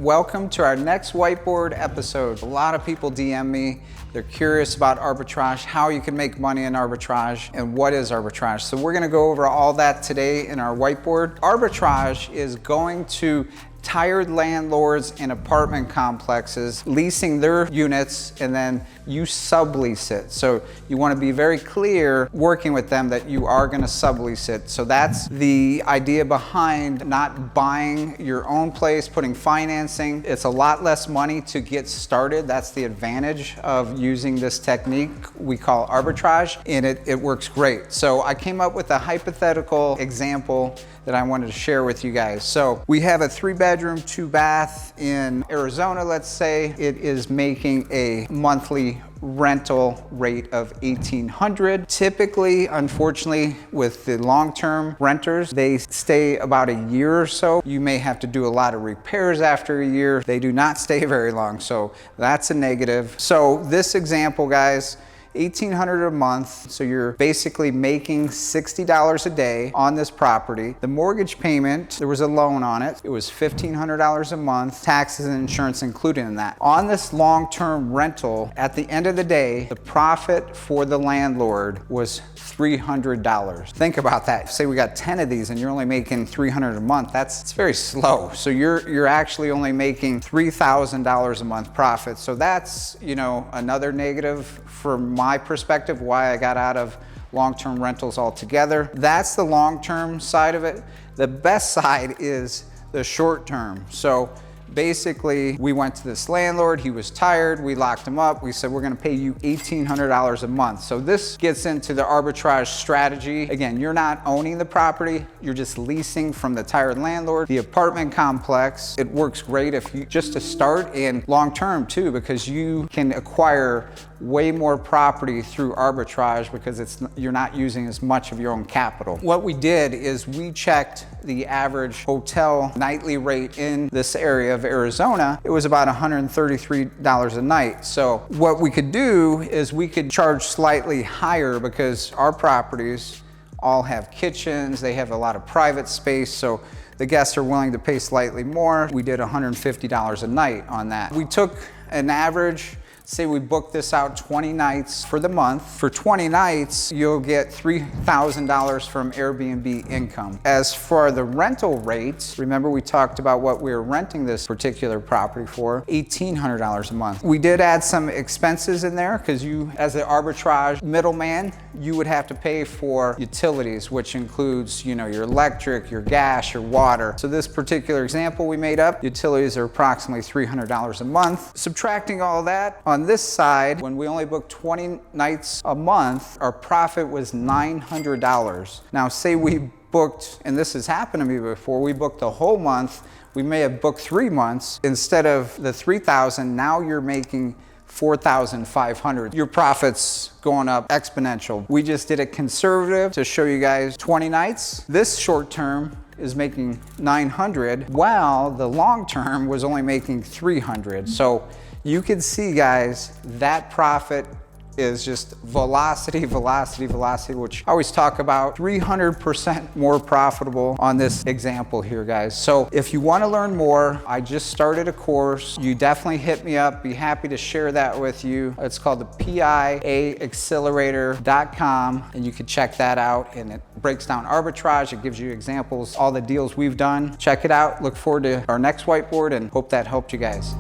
Welcome to our next whiteboard episode. A lot of people DM me. They're curious about arbitrage, how you can make money in arbitrage, and what is arbitrage. So we're gonna go over all that today in our whiteboard. Arbitrage is going to tired landlords in apartment complexes, leasing their units, and then you sublease it. So you want to be very clear working with them that you are going to sublease it. So that's the idea behind not buying your own place, putting financing. It's a lot less money to get started. That's the advantage of using this technique we call arbitrage, and it works great. So I came up with a hypothetical example that I wanted to share with you guys. So we have a 3-bedroom, 2-bath in Arizona, let's say. It is making a monthly rental rate of $1,800. Typically, unfortunately, with the long-term renters, they stay about a year or so. You may have to do a lot of repairs after a year. They do not stay very long, so that's a negative. So this example, guys, $1,800 a month, so you're basically making $60 a day on this property. The mortgage payment, there was a loan on it. It was $1,500 a month, taxes and insurance included in that. On this long-term rental, at the end of the day, the profit for the landlord was $300. Think about that. Say we got 10 of these and you're only making $300 a month. It's very slow. So you're actually only making $3,000 a month profit. So that's, another negative from my perspective, why I got out of long-term rentals altogether. That's the long-term side of it. The best side is the short-term. So basically, we went to this landlord, he was tired, we locked him up, we said, we're gonna pay you $1,800 a month. So this gets into the arbitrage strategy. Again, you're not owning the property, you're just leasing from the tired landlord. The apartment complex, it works great if you, just to start, and long-term too, because you can acquire way more property through arbitrage because you're not using as much of your own capital. What we did is we checked the average hotel nightly rate in this area of Arizona. It was about $133 a night. So what we could do is we could charge slightly higher because our properties all have kitchens, they have a lot of private space, so the guests are willing to pay slightly more. We did $150 a night on that. We took an average. Say we book this out 20 nights for the month. For 20 nights, you'll get $3,000 from Airbnb income. As for the rental rates, remember we talked about what we were renting this particular property for, $1,800 a month. We did add some expenses in there because you, as an arbitrage middleman, you would have to pay for utilities, which includes, your electric, your gas, your water. So this particular example we made up, utilities are approximately $300 a month. Subtracting all that, on this side, when we only booked 20 nights a month, our profit was $900. Now say we booked, and this has happened to me before, we booked the whole month, we may have booked 3 months. Instead of the $3,000, now you're making $4,500. Your profit's going up exponential. We just did it conservative to show you guys 20 nights. This short term is making $900, while the long term was only making $300. So you can see, guys, that profit is just velocity, which I always talk about, 300% more profitable on this example here, guys. So if you want to learn more, I just started a course. You definitely hit me up. Be happy to share that with you. It's called the PIAaccelerator.com, and you can check that out, and it breaks down arbitrage. It gives you examples, all the deals we've done. Check it out. Look forward to our next whiteboard, and hope that helped you guys.